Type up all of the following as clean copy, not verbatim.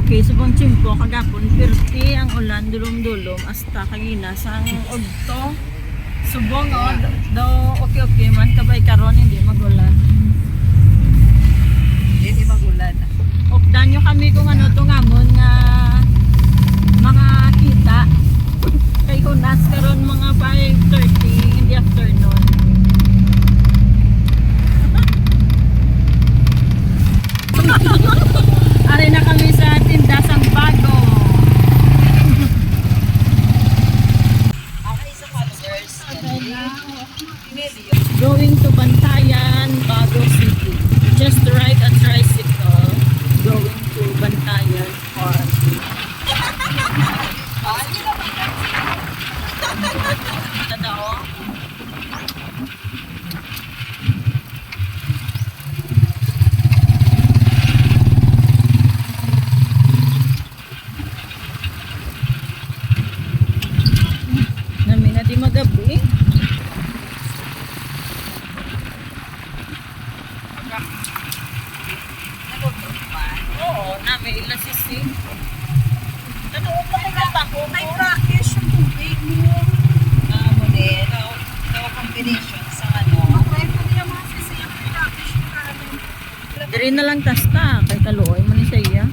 okay subong chimpo kagapon pirti ang ulan dulom-dulom hasta kaginas ang udto subong do okay man kabay karon hindi magulan. Hindi magulan. Updan nyo kami kung ano to ngamon nga mga kita kay hunas karon mga 5:30 in the afternoon. Ari na kami sa tindasang bago. Okay, sa followers. Going to Bantayan, Bago City. Just ride a tricycle going to Bantayan Park. Tadao. Namin na di magabi. Oo, namin ilang sisi. Tanoon pa kay kapako mo. May brackish yung tubig mo. Muli, no combination sa ano. Okay, pwede yung mga sisi yung brackish yung kanin. Diri na lang tasta kay kaluoy man ni siya.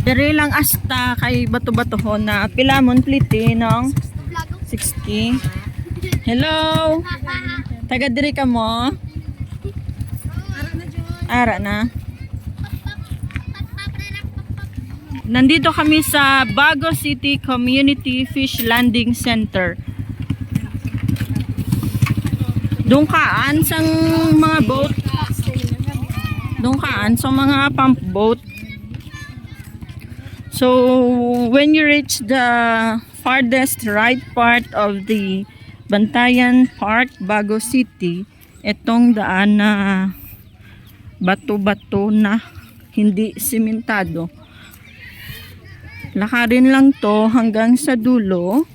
Diri lang asta kay bato-batohon na pilamon pliti nong 60. Hello. Taga diri ka mo? Ara na. Nandito kami sa Bago City Community Fish Landing Center. Dungkaan sang mga boat. Dungkaan sa mga pump boat. So when you reach the farthest right part of the Bantayan Park, Bago City, etong daan na bato-bato na hindi simentado. Lakarin lang to hanggang sa dulo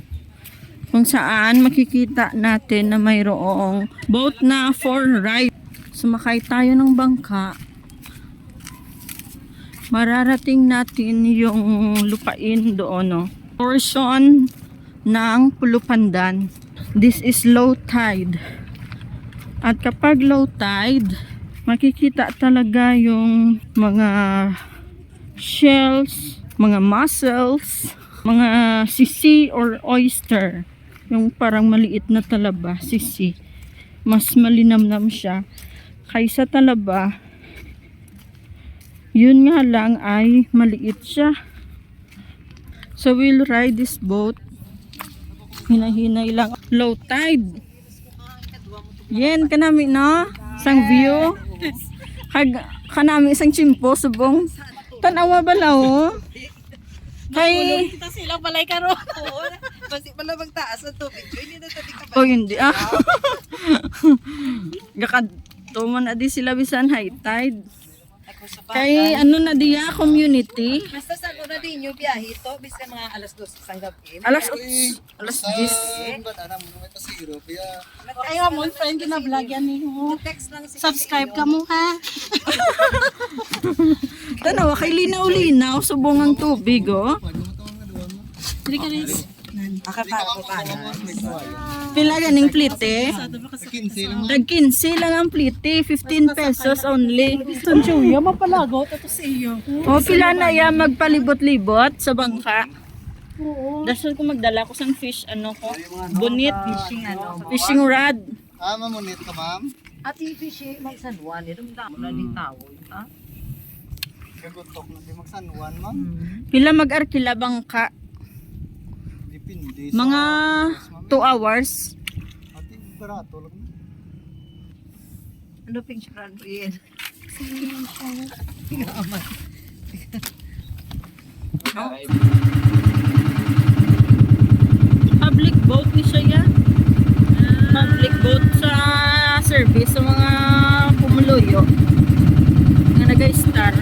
kung saan makikita natin na mayroong boat na for ride. Sumakay tayo ng bangka. Mararating natin yung lupain doon, no? Portion ng Pulupandan. This is low tide. At kapag low tide, makikita talaga yung mga shells, mga mussels, mga sisi or oyster. Yung parang maliit na talaba, sisi. Mas malinamnam siya kaysa talaba. Yun nga lang ay maliit siya. So we'll ride this boat. Hinahinay lang. Low tide. Yan kanami no? Sang view. Kanami isang chimpo subong. Tanawa bala oh. Kay Kita sila balay karon. Oo. Basi pala magtaas ang tubig. Hindi na tabi ka. oh hindi ah. Gakadtuman na di sila bisan high tide. Kay ano na diya community. Basta sa na din yung biyahe to. Bisan mga alas 2 isang gabi. Alas 10. Ay, mo friend ko na vlog yan ni mo. Text lang si Subscribe ka mo ha. Tanawa kay linaw-linaw subong ang tubig oh. Dili ka rin. Akapa ko ka na. Pila ganing plite? Tag 15 lang ang plite, 15 pesos only. Sanjuya, mapalagot. Ito sa iyo. O pila na ya magpalibot-libot sa bangka. Oo. Dasal ko magdala ko sang fish ano ko. Bonit Fishing ano. fishing rod. Mamunit ka, ma'am? At i-fishing magsanwan. Ito mo na din tao. Ha? Kagutok na di magsanuan, ma'am. Pila mag-arkila bangka? Dipindi Mga 2 hours. Ati, barato lang. Ano picturean mo yun? Public boat ni siya ya. Public boat sa service sa mga pumuluyo. Nga nag-star.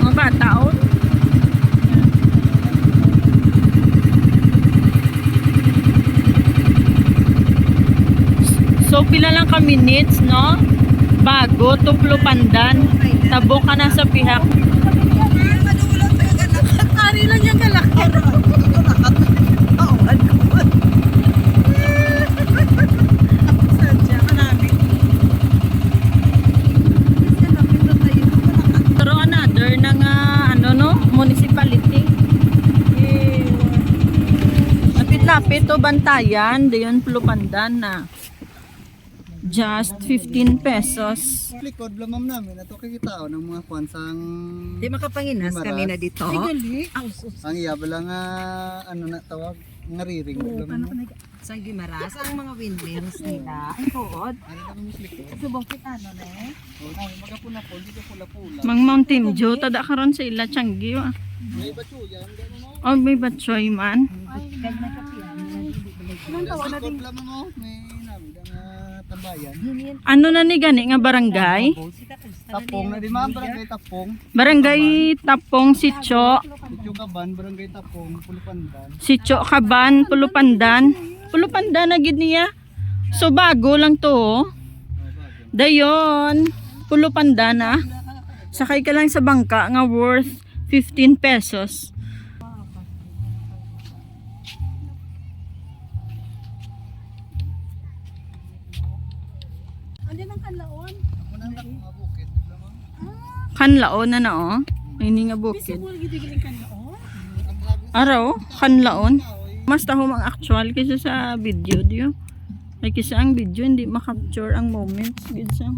Mga bata oh. So pila lang ka minutes no? Bago to Pulupandan. Tabo ka na sa pihak. Ari lang yung kalaki. Sadya ka namin. Pero another na nga, ano no, municipality. Lapit-lapit to Bantayan, dayon Pulupandan na. Just 15 pesos. Likod lamam namin. Ito kikitao ng mga kwansang... Di makapanginas Maras. kami na dito. Ay, gali. Ang iyabala nga, ano na tawag, nga riring. Lamam. Sa Gimaras, ang mga windmills nila. Ang kuod. Ano na mas likod? Subok ano na eh. O, magapula-pula, dito pula-pula. Mang Mountain Dew, tada karon sa ila Changi. May batyo yan, gano'n mo. Oh, may batsoy man. Likod lamam mo, may namin, tambayan. Ano na ni gani nga barangay? Tapong na di ma'am, barangay Tapong. Barangay Tapong Sitio, Sityo Kaban, barangay Tapong, Pulupandan. Sitio Kaban, Pulupandan. Pulupandan na gid niya. So bago lang to. Oh. Dayon, Pulupandan na. Sakay ka lang sa bangka nga worth 15 pesos. Andiyan ang kalaon. Unang lang mga bukid lamam. Kanlaon na na oh. Ini nga bukid. Siguro gidigiling kalaon. Araw, kanlaon. Mas taho mang actual kaysa sa video diyo. Ay kaysa ang video hindi makapture ang moments gid sa.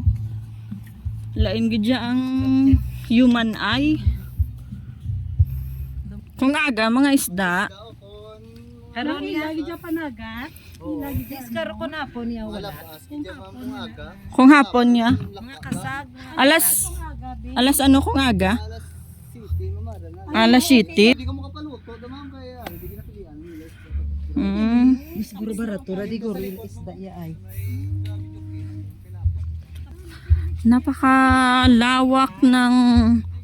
Lain gid siya ang human eye. Kung aga mga isda, Karon Lagi dyan panagat. Diskar ko na po niya wala. Malapas, hindi ma'am kung aga. kung hapon niya. Mga kasag. Alas ano kung aga? Alas City, mamara na. Alas 7. Hindi ko makapaluto, damam kaya, hindi ginapilian nila. Siguro baratura di ko real isda ya ay. Napakalawak ng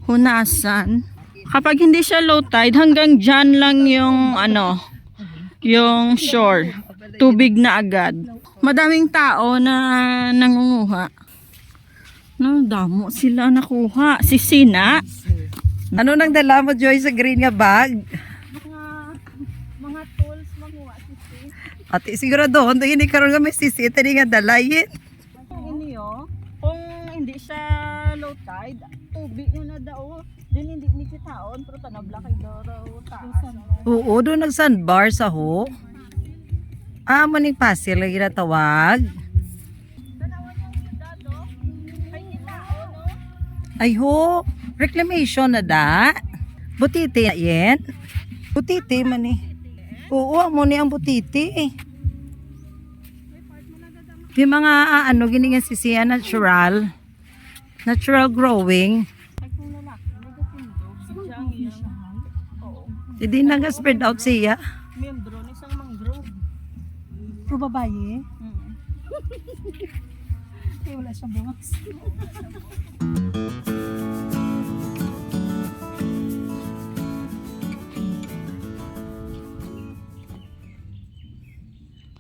hunasan. Kapag hindi siya low tide, hanggang dyan lang yung ano, yung shore. Tubig na agad. Madaming tao na nangunguha. No, damo sila nakuha. Si Sina. Ano nang dala mo Joy sa green nga bag? Mga tools, manguha. Ate siguro doon hindi karon nga may sisi tani nga dalayin. Inyo, kung hindi siya low tide, tubig na daw. Din hindi ni kitaon, pero tanabla kay daw taas. Oo, doon nag sandbar sa ho. Ah, maning pasir lagi na tawag. Ay ho, reclamation na da. Butiti na yan. Butiti man eh. Oo, amo ni ang butiti eh. Yung mga ano, giningan sisiya natural. Natural growing. Hindi na nga spread out siya. Membro ni isang mangrove. Pro babae. Kaya wala siya buwas.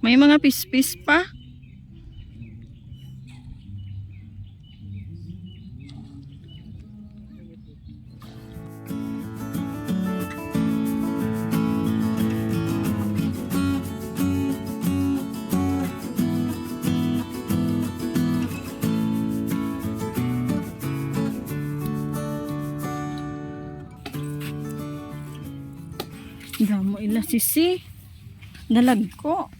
May mga pispis pa. Damo ila sisi. Dalagko.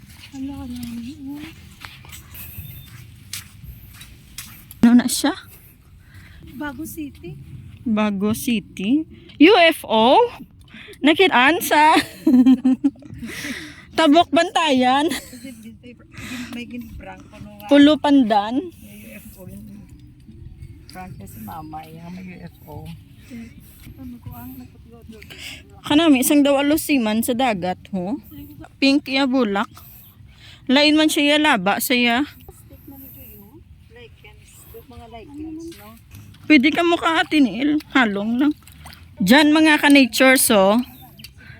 Ano na siya? Bago City. Bago City. UFO? Nakitaan sa Tabok Bantayan. May ginbrang ko no Pulupandan. UFO yun. Prank si mama yung may UFO. Kanami, isang daw alusiman sa dagat, ho? Pink ya bulak. Lain man siya laba, saya. Mga lichens, no? Pwede ka mukha atinil. Halong lang. Diyan mga ka-nature, so,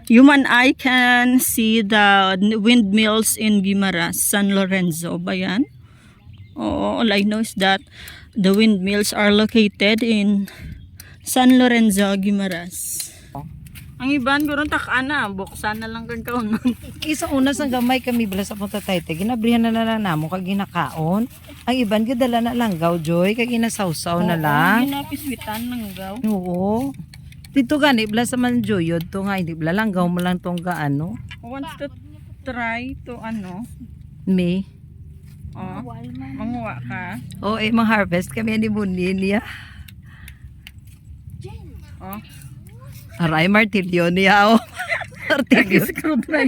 human eye can see the windmills in Guimaras, San Lorenzo. Ba yan? Oo, all I know is that The windmills are located in San Lorenzo, Guimaras. Ang iban gurong takana, buksan na lang kang kaunon. Isa una sa gamay kami bala sa punta tayo. Ginabrihan na lang namo kag ginakaon. Ang iban gidala na langgaw joy kag ginasawsaw na lang. Ginapiswitan ng gaw. Oo. Dito gani bala sa manjoyod to nga hindi bala langgaw mo lang tong gaano. Wants to try to Me. manguha ka. O mang harvest kami ni Bunin niya. Oh. Aray martilyo niya o. Martilyo.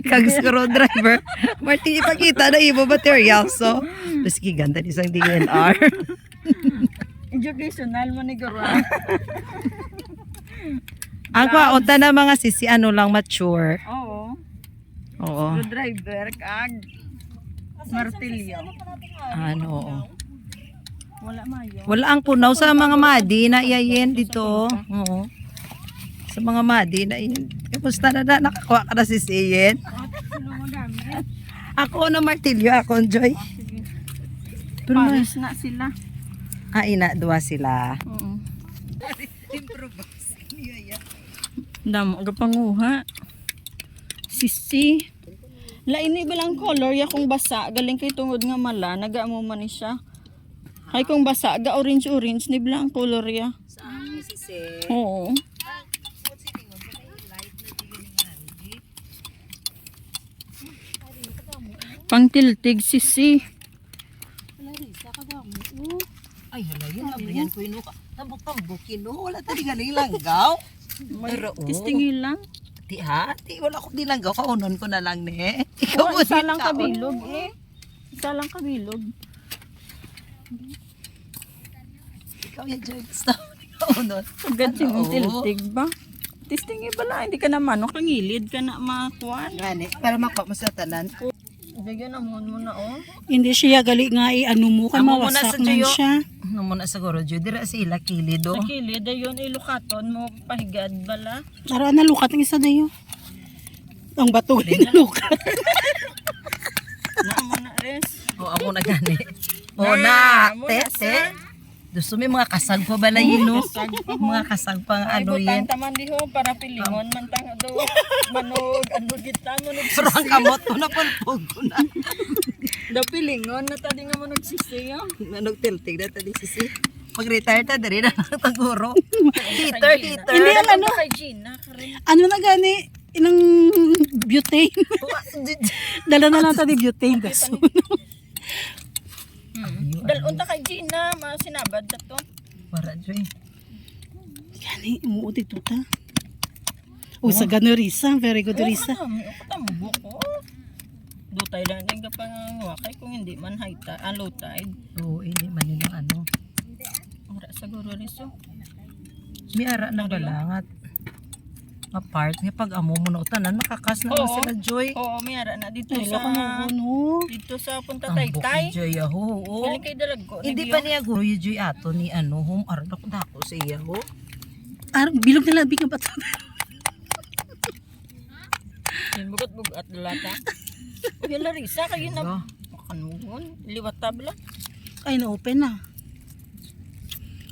Kag screwdriver. Martilyo ipakita na ibo material so. Tapos giganda ni isang DNR. Educational mo ni guro. Ang kwaunta na mga sisi ano lang mature. Oo. Oo. Driver kag martilyo. Ano oo. Wala mayo. Wala ang punaw sa mga madi na iyayin dito. Oo. Sa mga madi na iyan. Kamusta na nakakuha ka na si Siyen? Ako na martilyo, ako Joy. Pero Paris na sila. ina, duwa sila. Oo. Damo aga panguha. Sisi. Laini ba lang color ya kung basa galing kay tungod nga mala nagaamo man ni siya. Hay kung basa ga orange ni bilang color ya. Oo. Pangtiltig sisi. Ay, hala, yun abrihan ko yun. Tambok-tambokin, no? Wala tali galing langgaw. Pero, Tistingin lang. Ti ha? Ti, wala ko dilanggaw. Kaunon ko na lang, ne? Ikaw mo Isa lang kabilog eh. Isa lang kabilog. Ikaw yan, Joy. Gusto mo ni kaunon. Agad sing Oo. tiltig ba? Tistingin ba lang? Hindi ka na manok. Kangilid ka na makuan. Gani, para makuha mo sa tanan. Bigyan na mo na oh. Hindi siya gali nga i-ano mo kay Amo muna mawasak sa man Joyo. siya. Ano mo na siguro, Joy? Dira sila kilido. Sa kilid, ayun, ilukaton mo, pahigad bala. Tara na lukat ang isa dayo. Ang bato rin lukat. Na mo na res. O, amo na gani. O, Na, na, amo na, tete. sir. Gusto mo yung mga kasag pa bala yun, no? Mga kasag pa nga Ay, ano butang yun. taman diho para pilingon man tang do. Manog, ano kita manog Pero ang kamot ko na palpog ko na. Da pilingon na tadi nga manog sisiyo. Nanog tiltig na tadi sisi. Pag-retire ta, dari na taguro. Heater, heater. Hindi ang ano. Kay Gina ka rin. Ano na gani? Ilang butane. Dala na lang tadi butane. Daso. Dalunta kay Gina, masinabad na to. Para, Joy. Gani, umuuti to ta. O sa gano Risa. Very good Risa. Katambo ko. Dutay lang din ka pangangwakay kung hindi man high tide, low tide. Oo, hindi man yun ang ano. Ora siguro riso. May ara na balangat. Apart, nga pag amo mo na utanan, makakas na Oo. sila, Joy. Oo, may ara na dito Ay, sa lako na ano. dito sa Punta Ang buki, Taytay. Joy, aho. Oo. Galing kay Dalagko. Hindi pa niya guro yung Joy ato ni ano, home aran ako dako sa iya, ho. Bilog na labi ka ba ito? Bugat-bugat lata. Uy, Larissa, kayo na. Makanugon. Liwat tabla. Ay, na-open na.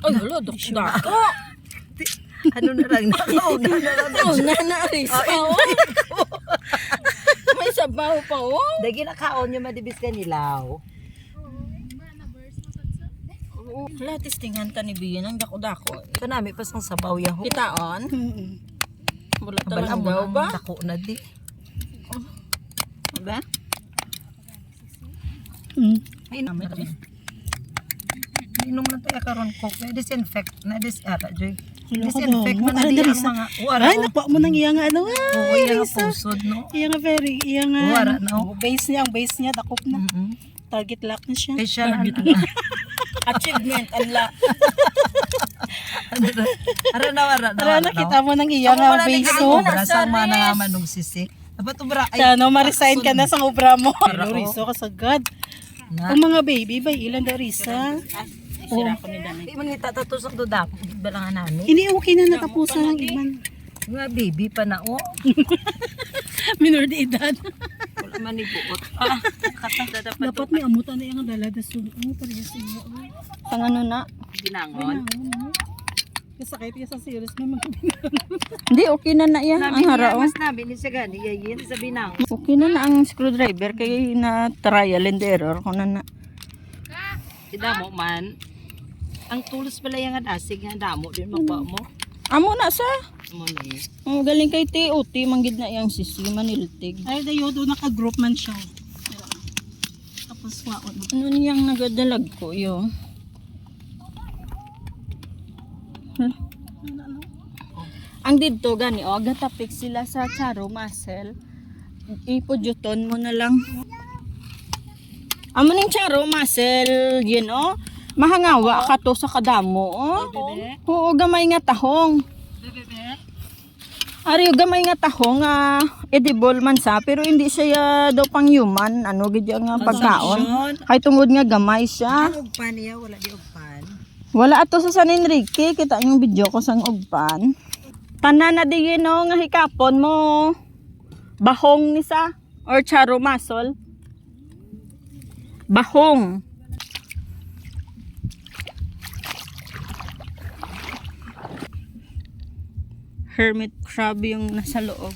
Ay, wala. Dako. Ano na lang, nakauna na lang. Oh, na Larissa. Oh. May sabaw pa, oh. Dagi nakaon yung madibis ka nilaw. Wala, testingan ta ni Bian ang dako-dako. Ito namin pa sang sabaw yaho. Kitaon. Wala Kabala talang mo daw ang ba? dako na di. Ba? Ay, naman ito. Inom na tayo karon coke. Na disinfect. Na ara, Joy. Disinfect man na di ang mga. Ay, nakuha mo nang iya nga ano. Oo, Ay, iya nga Risa. pusod, no? Iya nga very, iya nga. Wara na, ano, base niya, ang base niya, dakop na. Target lock na siya. Eh, siya na. Achievement, anla. Ara na, ara na. Tara, nakita mo nang iya nga base so. mo. Brasang mana nga manong sisi. Dapat ubra. Sa ano, ma-resign ka na sa obra mo. Para, Ano, Riso, kasagad. Na. Ang mga baby ba, ilan daw Risa? Sira ko ni Danay. Di man kita tatusok do dako. Balangan namin. Hindi okay na natapusan ng iman. Nga baby pa na, oh. Minor de edad. Wala Manibuot. Dapat may amutan na yung dalada sun. Ano pa rin sa iyo? Sang ano na? Binangon. Kasakit ka sa serious na magkabinangon. Hindi, okay na na yan. Ang harao. Mas namin ni sa gani. Yayin sa binangon. Okay na na ang screwdriver. Kaya na trial and error ko na na. Damo man. Ang tulos pala yung adasig nga damo din magba mo. Amo na sa. Amo na eh. Ang galing kay TOT. Manggid na yung sisi. Maniltig. Ay, dayo doon naka-group man siya. Tapos waon. Ano niyang nagadalag ko yun? Ang dito gani gatapik sila sa charo muscle. Ipudyuton mo na lang. Amo ning charo muscle, yun mahangawa ka to sa kadamo Oo, gamay nga tahong. Ari gamay nga tahong edible man sa pero hindi siya daw pang human gid nga pagkaon. Kay tungod nga gamay siya. Ugpan niya, wala di ugpan. Wala ato sa San Enrique, kita yung video ko sang ugpan. Tanan na di nga hikapon mo. Bahong ni sa or charo masol. Bahong. Hermit crab yung nasa loob.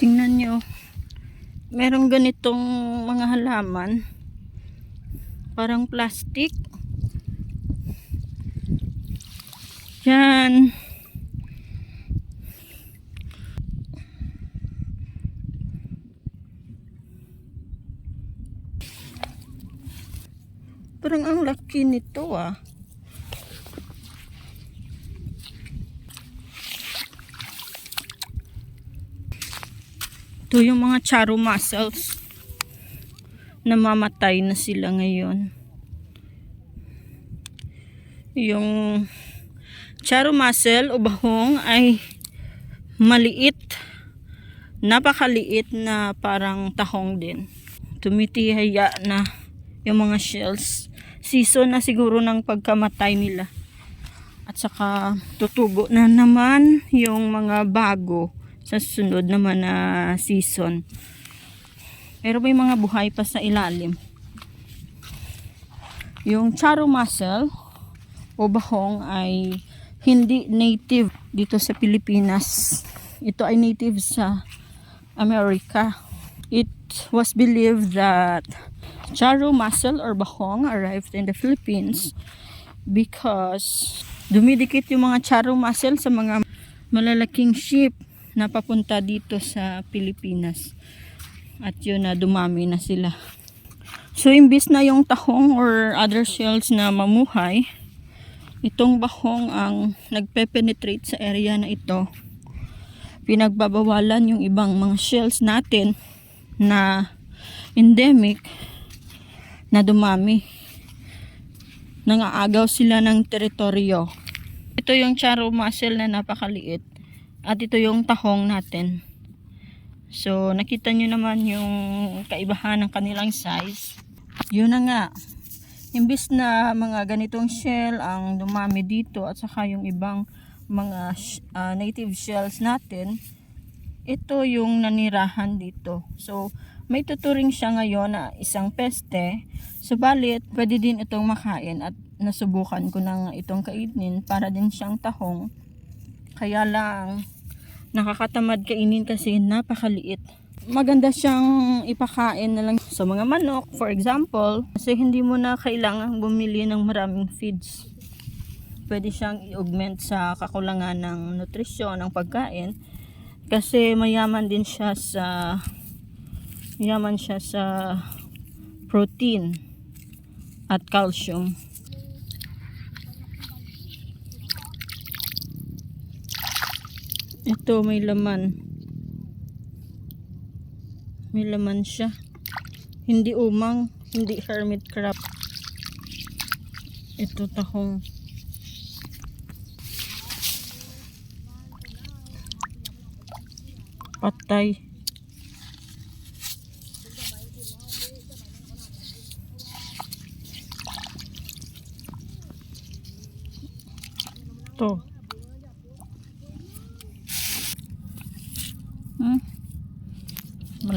Tingnan nyo. Merong ganitong mga halaman. Parang plastic. Yan. Parang ang laki nito Ito yung mga charo mussels. Namamatay na sila ngayon. Yung charo mussel o bahong ay maliit. Napakaliit na parang tahong din. Tumitihaya na yung mga shells. Season na siguro ng pagkamatay nila. At saka tutubo na naman yung mga bago sa sunod naman na season. Pero may mga buhay pa sa ilalim. Yung charo mussel o bahong ay hindi native dito sa Pilipinas. Ito ay native sa America. It was believed that charo mussel or bahong arrived in the Philippines because dumidikit yung mga charo mussel sa mga malalaking ship na papunta dito sa Pilipinas. At yun na dumami na sila. So imbis na yung tahong or other shells na mamuhay, itong bahong ang nagpe-penetrate sa area na ito. Pinagbabawalan yung ibang mga shells natin na endemic na dumami. Nangaagaw sila ng teritoryo. Ito yung charo mussel na napakaliit. At ito yung tahong natin. So, nakita nyo naman yung kaibahan ng kanilang size. Yun na nga. Imbis na mga ganitong shell ang dumami dito at saka yung ibang mga native shells natin, ito yung nanirahan dito. So, may tuturing siya ngayon na isang peste. Subalit, pwede din itong makain at nasubukan ko na itong kainin para din siyang tahong. Kaya lang, nakakatamad kainin kasi napakaliit. Maganda siyang ipakain na lang sa mga manok, for example. Kasi hindi mo na kailangang bumili ng maraming feeds. Pwede siyang i-augment sa kakulangan ng nutrisyon, ng pagkain. Kasi mayaman siya sa protein at calcium. Ito may laman. May laman siya. Hindi umang, hindi hermit crab. Ito tahong. Patay. Ito.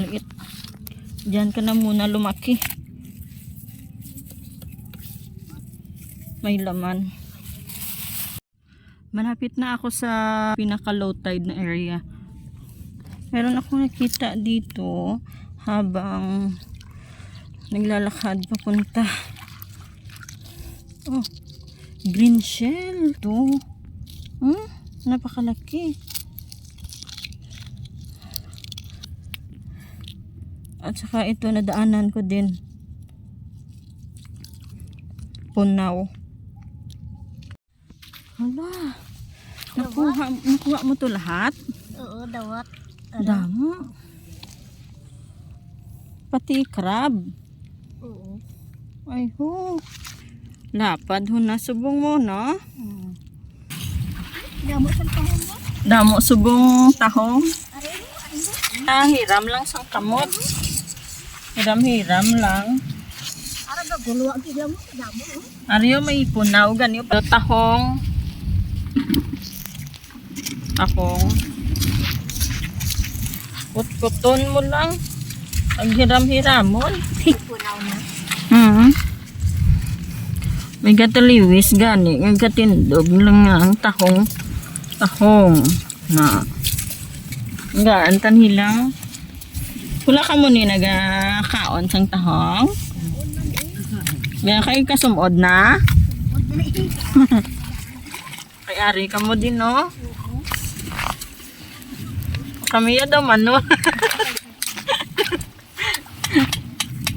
maliit. Diyan ka na muna lumaki. May laman. Malapit na ako sa pinaka low tide na area. Meron ako nakita dito habang naglalakad papunta. Oh, green shell to. Napakalaki. At saka ito nadaanan ko din. Punaw. Hala. Nakuha mo to lahat? Oo, dawat. Damo. Pati crab. Oo. Ay ho. Lapad ho na subong mo, no? Damo sa tahong mo? Damo subong tahong. Hiram lang sang kamot. Hiram lang. Ara ba gulwa ang tigla mo? Damo, no? Ariyo may punaw ganyo. Tahong. Tahong. Kutkuton mo lang. Ang hiram-hiramon. Punaw na. May kataliwis gani. Ang katindog lang nga ang tahong. Tahong. Na. Gaan tanhilang. Wala ka mo ni nagakaon sang tahong? Kaya kayo kasumod na? Kay ari ka mo din, no? Kami ya daw man, no?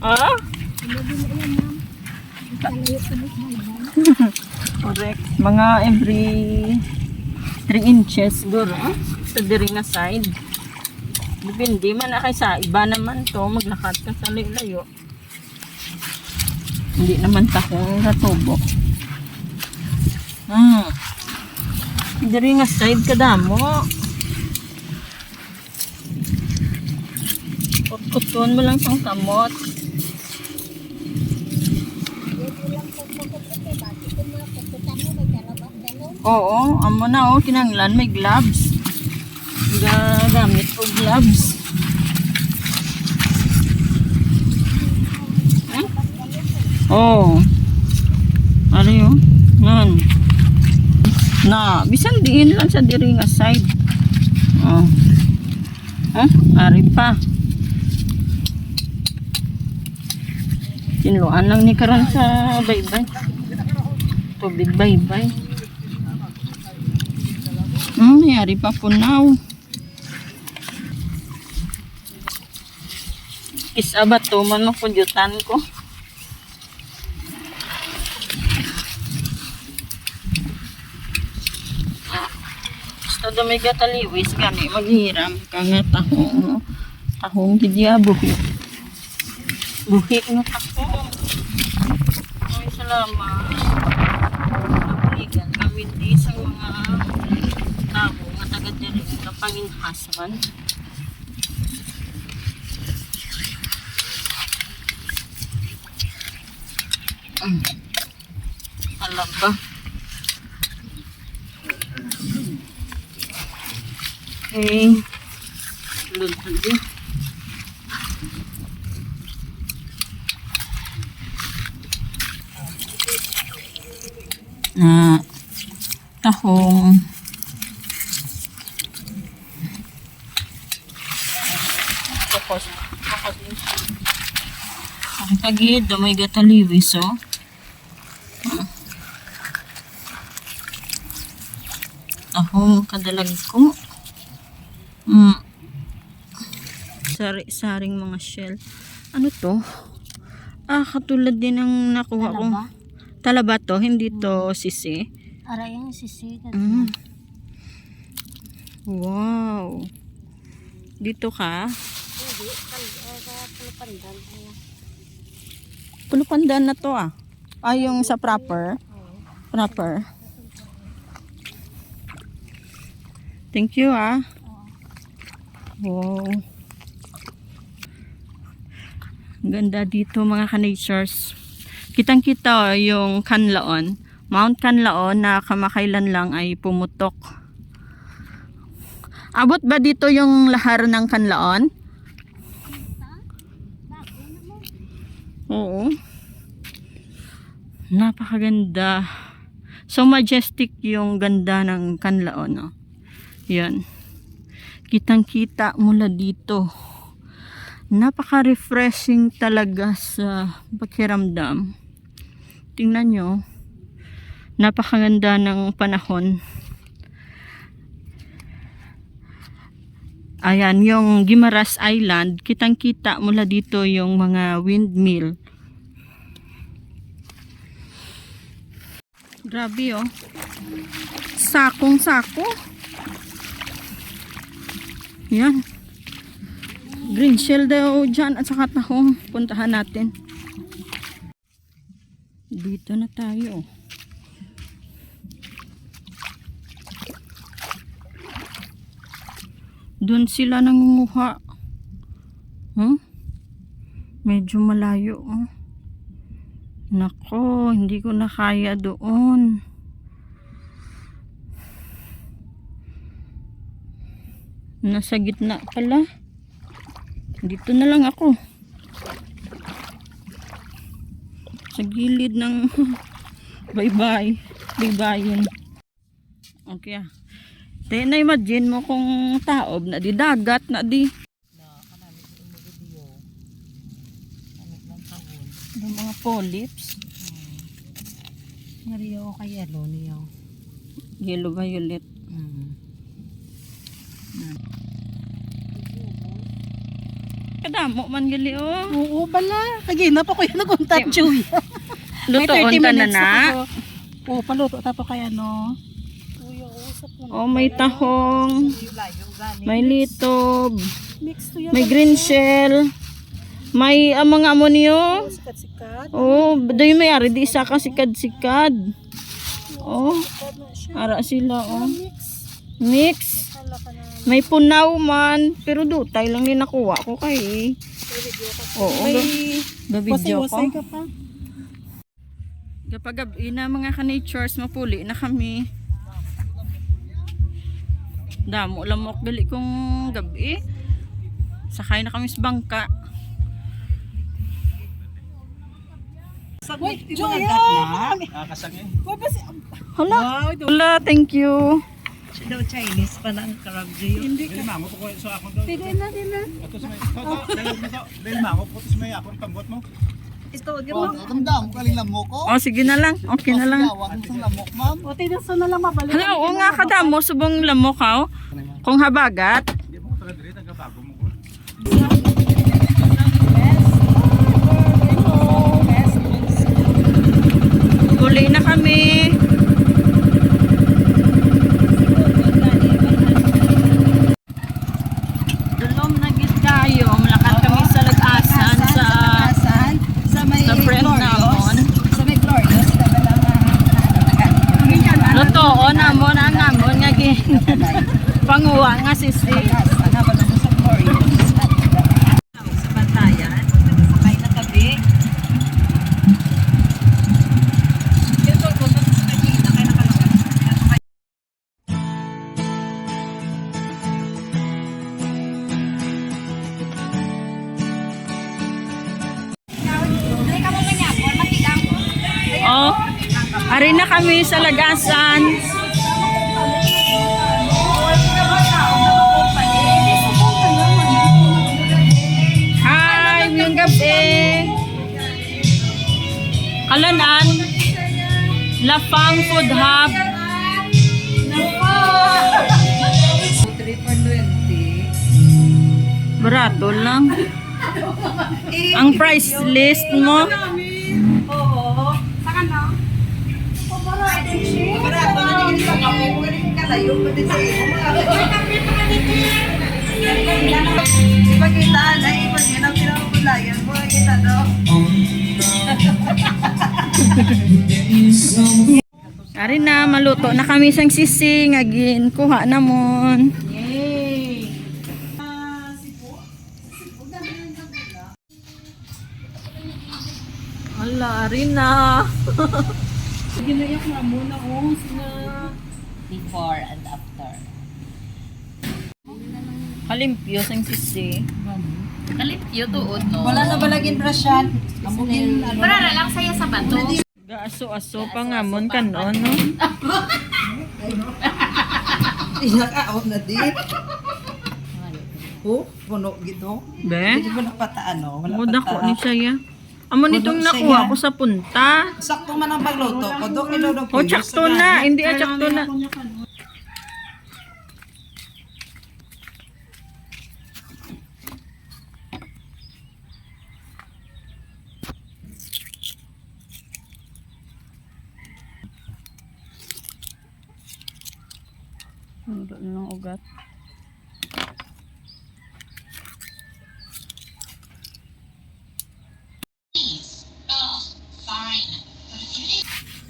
Oh? Correct. Mga every 3 inches siguro sa diri nga side. Depende man na kay sa iba naman to maglakad ka sa layo. Hindi naman takong ratubo. Diri nga side kadamo. Kuton mo lang sang kamot. Oo, amo na kinanglan may gloves. Gamit ko gloves. Oh. Ano yun? Nan. Na, bisan diin lang sa diri nga side. Oh. Ari pa. Tinluan lang ni karon sa baybay. Tubig baybay. Yari pa punaw. Isa ba to man mapudyutan ko? Basta may kataliwis gani maghiram ka nga tahong, no? Tahong gidya buhi. Buhi nga tahong. Ay salamat. Nabuligan kami di sa mga tao nga taga diri sa panginhasan. Alam ba? Lulod na tahong tapos ang tagid may gataliwis oh. Tahong kadalag ko. Saring mga shell. Ano to? Katulad din ng nakuha kong talaba to, hindi to sisi. Ara yung sisi. Wow. Dito ka? Pulupandan na to yung sa proper. Proper. Thank you Wow. Ganda dito mga ka-natures. Kitang-kita yung Kanlaon. Mount Kanlaon na kamakailan lang ay pumutok. Abot ba dito yung lahar ng Kanlaon? Oo. Napakaganda. So majestic yung ganda ng Canlaon, no? Yan. Kitang-kita mula dito. Napaka-refreshing talaga sa pakiramdam. Tingnan nyo. Napakaganda ng panahon. Ayan, yung Guimaras Island. Kitang-kita mula dito yung mga windmill. Grabe oh. Sakong-sako. Yan. Green shell daw dyan at saka tahong. Puntahan natin. Dito na tayo. Doon sila nangunguha. Medyo malayo. Nako, hindi ko na kaya doon. Nasa gitna pala. Dito na lang ako. Sa gilid ng bye-bye. Bye-bye. Okay ah. Na imagine mo kung taob na di dagat na di. Yung mga polyps. Nariyo kay yellow niyo. Yellow violet. Kadamo man gali oh. Oo, bala. Kagina pa ko yung nag-untat, Chuy. Lutoon ka na na. Oo, paluto tapo kay ano. Oh, may tahong. May litob. Mix to yan. May green shell. May mga ammonio. Sikat-sikat. Oh, dayo may ari di isa ka sikad-sikad. Oh, ara sila oh. Mix. May punaw man, pero dutay lang din nakuha ko kay. Oo, video ko. Ka pa. Kapag gabi na mga ka-natures, mapuli na kami. Damo lamok gali kong gabi. Sakay na kami sa bangka. Wait, Joya! Hala, hala, thank you. Siya daw Chinese pa ng crab Gio. Hindi ka. Tigay na din na. Dahil mango po, tapos may akong tambot mo. Ito, Tandaan mo kaling lamok ko. Oh, sige na lang. Okay na lang. Yawan mo sa lamok, ma'am. O, tignan sa na lang mabalik. Hala, oo nga kadamo, subong lamok ha. Kung habagat. Hindi mo ko talaga dito, nagkabago mo ko. Uli na kami. Dulom na gid kayo. Malakad kami sa Lagasan sa may sa friend namon. Sa may Glorious. Lotoo namon ang namon nga gin. Panguha nga sisi. Ano ba na sa Glorious? Sa Pantayan. Sakay na tabi. Ito ko sa Manila. Kaya nakalakad. Oh. Ari na kami sa Lagasan. Hi, yung gabi. Kalanan. Lafang Food Hub. 3 for 20. Barato lang. Ang price list mo. Oo. Saka na. Barato na din sa kami. Pwede kalayo pa din sa iyo. Ipagkitaan ay ipagkitaan ang pinakabulayan mo. Kita no? Ari na, maluto na kami sang sising. Agin, kuha na mon. Yay! Ala, ari na. Ginayak na muna oh. Sina... Before and after. Kalimpyo sang sisi. Kalipyo tuod, no? Wala na balagin brasyan. Amugin ano. Para na lang saya sa bato. Gaaso-aso pa nga mon kanon, no? Inakaon na din. Oh, puno gito. Be? Hindi mo napataan, no? Wala Muda ko ni siya. Amo nitong Puno siya nakuha yan. ko sa punta. Sakto man ang pagluto ko. Do kinulo O, tsakto na. Hindi tsakto na. Hindi na ng ugat.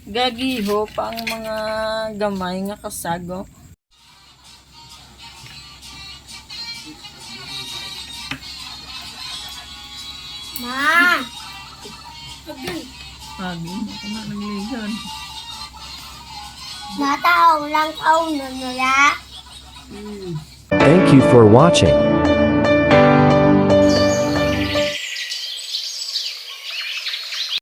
Gagiho pa ang mga gamay nga kasago. Ma! Sabi, ako na nagligan. Mataong lang kaon na nila. Thank you for watching.